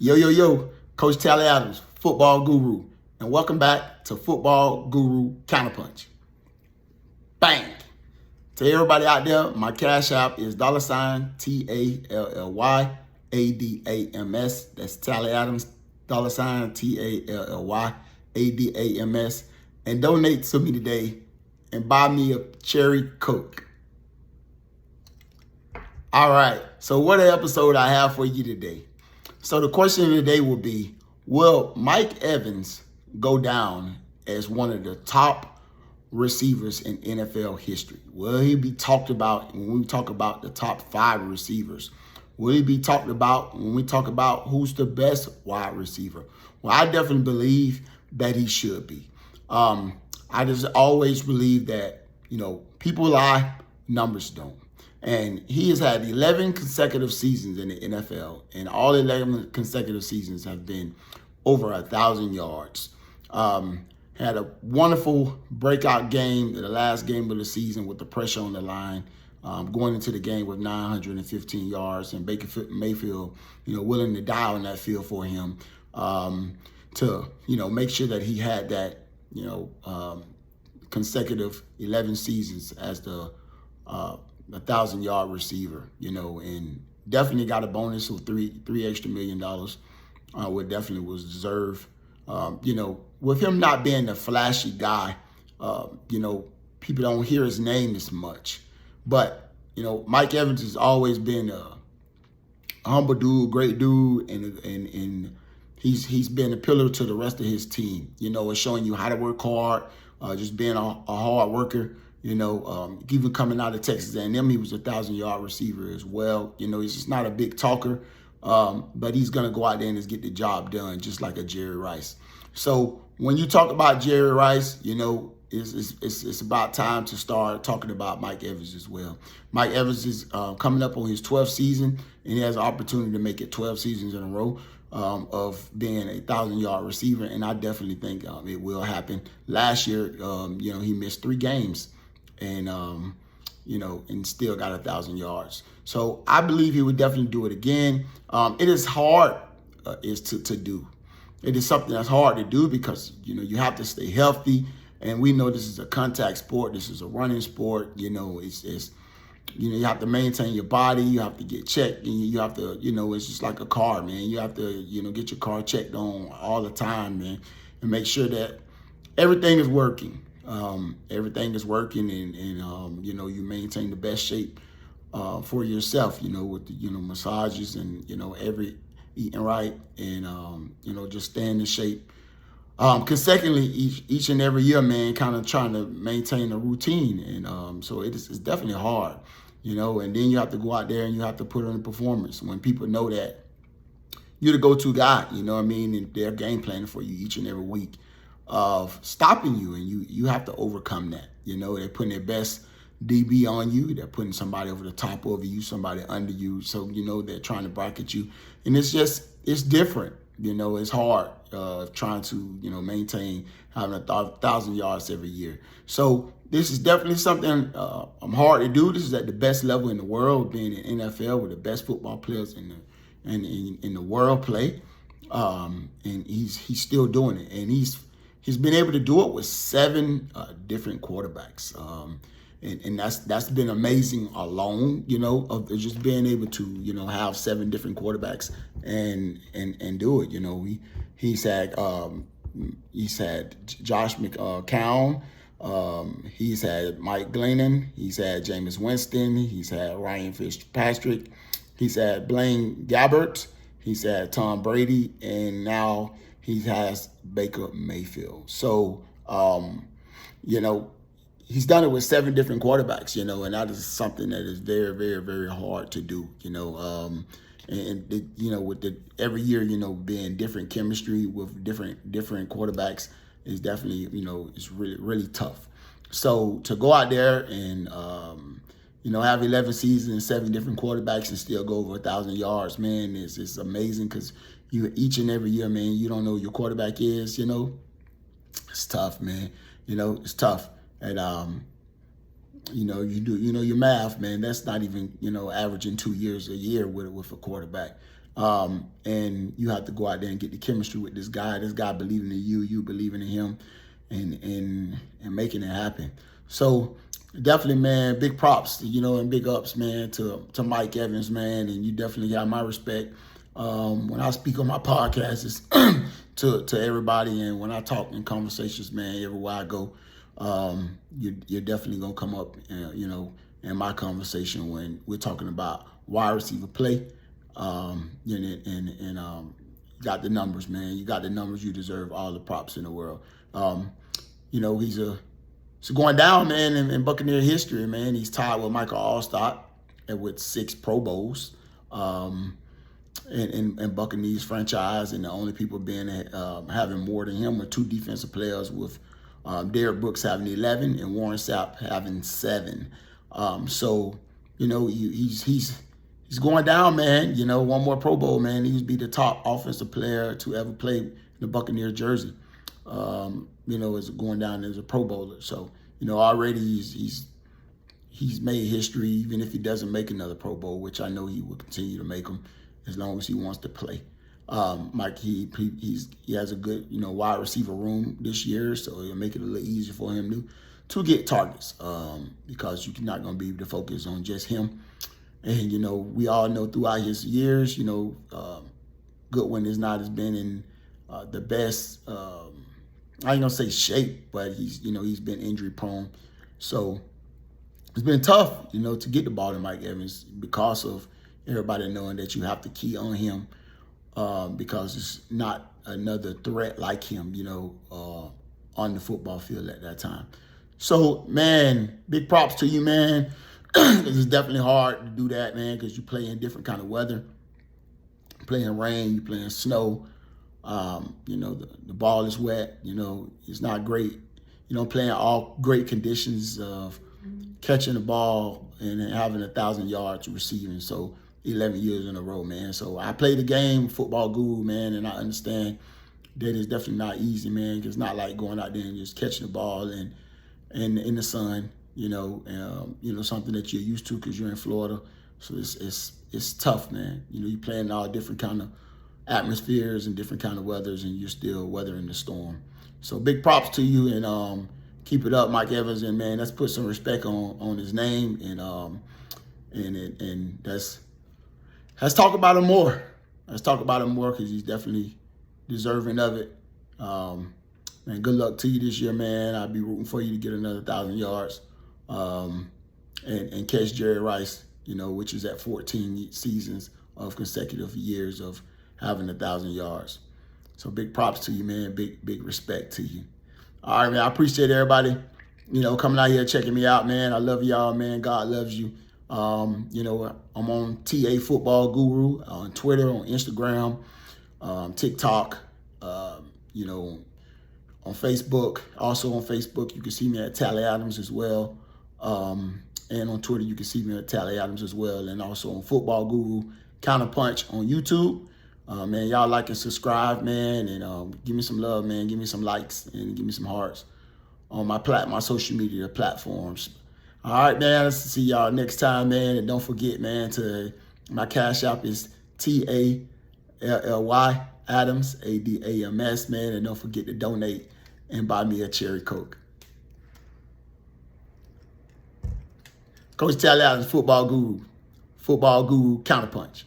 Yo, yo, yo, Coach Tally Adams, football guru, and welcome back to Football Guru Counterpunch. Bang! To everybody out there, my Cash App is $TALLYADAMS. That's Tally Adams, $TALLYADAMS. And donate to me today and buy me a cherry Coke. All right, so what an episode I have for you today. So the question of the day will be, will Mike Evans go down as one of the top receivers in NFL history? Will he be talked about when we talk about the top 5 receivers? Will he be talked about when we talk about who's the best wide receiver? Well, I definitely believe that he should be. I just always believe that, people lie, numbers don't. And he has had 11 consecutive seasons in the NFL, and all 11 consecutive seasons have been over 1,000 yards. Had a wonderful breakout game in the last game of the season with the pressure on the line, going into the game with 915 yards, and Baker Mayfield, willing to die on that field for him to, make sure that he had that, consecutive 11 seasons as the 1,000-yard receiver, and definitely got a bonus of three extra $1 million, what definitely was deserved. With him not being a flashy guy, people don't hear his name as much. But, Mike Evans has always been a humble dude, great dude, and he's been a pillar to the rest of his team. It's showing you how to work hard, just being a hard worker. Even coming out of Texas A&M, he was a 1,000-yard receiver as well. He's just not a big talker, but he's going to go out there and just get the job done, just like a Jerry Rice. So when you talk about Jerry Rice, it's about time to start talking about Mike Evans as well. Mike Evans is coming up on his 12th season, and he has an opportunity to make it 12 seasons in a row of being a 1,000-yard receiver, and I definitely think it will happen. Last year, he missed 3 games. And, and still got 1,000 yards. So I believe he would definitely do it again. It is hard to do. It is something that's hard to do because, you have to stay healthy. And we know this is a contact sport. This is a running sport. It's you have to maintain your body. You have to get checked. And you have to, it's just like a car, man. You have to, get your car checked on all the time, man, and make sure that everything is working. Everything is working, and you maintain the best shape for yourself, with the massages and every eating right, and just staying in shape consecutively each and every year, man, kind of trying to maintain a routine. And so it's definitely hard, and then you have to go out there and you have to put on a performance when people know that you're the go-to guy, and they're game planning for you each and every week of stopping you, and you have to overcome that. They're putting their best DB on you. They're putting somebody over the top of you, somebody under you. So, they're trying to bracket you. And it's different. It's hard trying to, maintain having 1,000 yards every year. So this is definitely something hard to do. This is at the best level in the world, being in NFL where the best football players in the world play. And he's still doing it. And he's been able to do it with 7 different quarterbacks. And that's been amazing alone, of just being able to, have 7 different quarterbacks and do it. He's had Josh McCown, he's had Mike Glennon, he's had Jameis Winston, he's had Ryan Fitzpatrick, he's had Blaine Gabbert, he's had Tom Brady, and now he has Baker Mayfield. So, he's done it with 7 different quarterbacks, and that is something that is very, very, very hard to do, with every year, being different chemistry with different quarterbacks is definitely, it's really, really tough. So to go out there and, have 11 seasons and 7 different quarterbacks and still go over 1,000 yards, man, it's amazing because each and every year, man, you don't know who your quarterback is, It's tough, man. It's tough. And, you do, your math, man, that's not even, averaging 2 years a year with a quarterback. And you have to go out there and get the chemistry with this guy. This guy believing in you, you believing in him, and making it happen. So definitely, man, big props, and big ups, man, to Mike Evans, man, and you definitely got my respect. When I speak on my podcast, it's to everybody, and when I talk in conversations, man, everywhere I go, you're definitely gonna come up, in my conversation when we're talking about wide receiver play. You got the numbers, man. You got the numbers. You deserve all the props in the world. He's going down, man, in Buccaneer history, man. He's tied with Michael Allstott and with 6 Pro Bowls in Buccaneers franchise, and the only people having more than him are 2 defensive players, with Derrick Brooks having 11 and Warren Sapp having 7. So he's going down, man. One more Pro Bowl, man. He used to be the top offensive player to ever play in the Buccaneer jersey. Is going down as a Pro Bowler. So, already he's made history, even if he doesn't make another Pro Bowl, which I know he will continue to make them as long as he wants to play. Mike, he has a good, wide receiver room this year, so it'll make it a little easier for him to get targets, because you're not going to be able to focus on just him. And, we all know throughout his years, Goodwin has been in the best, I ain't gonna say shape, but he's been injury prone. So it's been tough, to get the ball to Mike Evans because of everybody knowing that you have to key on him, because it's not another threat like him, on the football field at that time. So, man, big props to you, man. It's definitely hard to do that, man, because you play in different kind of weather. You play in rain, you play in snow. The ball is wet. It's not great. Playing all great conditions of catching the ball and having 1,000 yards receiving. So 11 years in a row, man. So I play the game, football guru, man, and I understand that it's definitely not easy, man. 'Cause it's not like going out there and just catching the ball and in the sun. Something that you're used to because you're in Florida. So it's tough, man. You're playing all different kind of atmospheres and different kind of weathers, and you're still weathering the storm. So big props to you, and keep it up, Mike Evans. And man, let's put some respect on his name, and let's talk about him more. Let's talk about him more because he's definitely deserving of it. Man, good luck to you this year, man. I'll be rooting for you to get another 1,000 yards and catch Jerry Rice, which is at 14 seasons of consecutive years of having 1,000 yards. So big props to you, man. Big respect to you. All right, man. I appreciate everybody, coming out here checking me out, man. I love y'all, man. God loves you. I'm on TA Football Guru on Twitter, on Instagram, TikTok, on Facebook. Also on Facebook, you can see me at Tally Adams as well. And on Twitter, you can see me at Tally Adams as well. And also on Football Guru, Counterpunch on YouTube. Man, y'all like and subscribe, man, and give me some love, man. Give me some likes and give me some hearts on my social media platforms. All right, man. Let's see y'all next time, man. And don't forget, man, my Cash App is TALLY Adams, ADAMS, man. And don't forget to donate and buy me a cherry Coke. Coach Tally Adams, Football Guru, Counterpunch.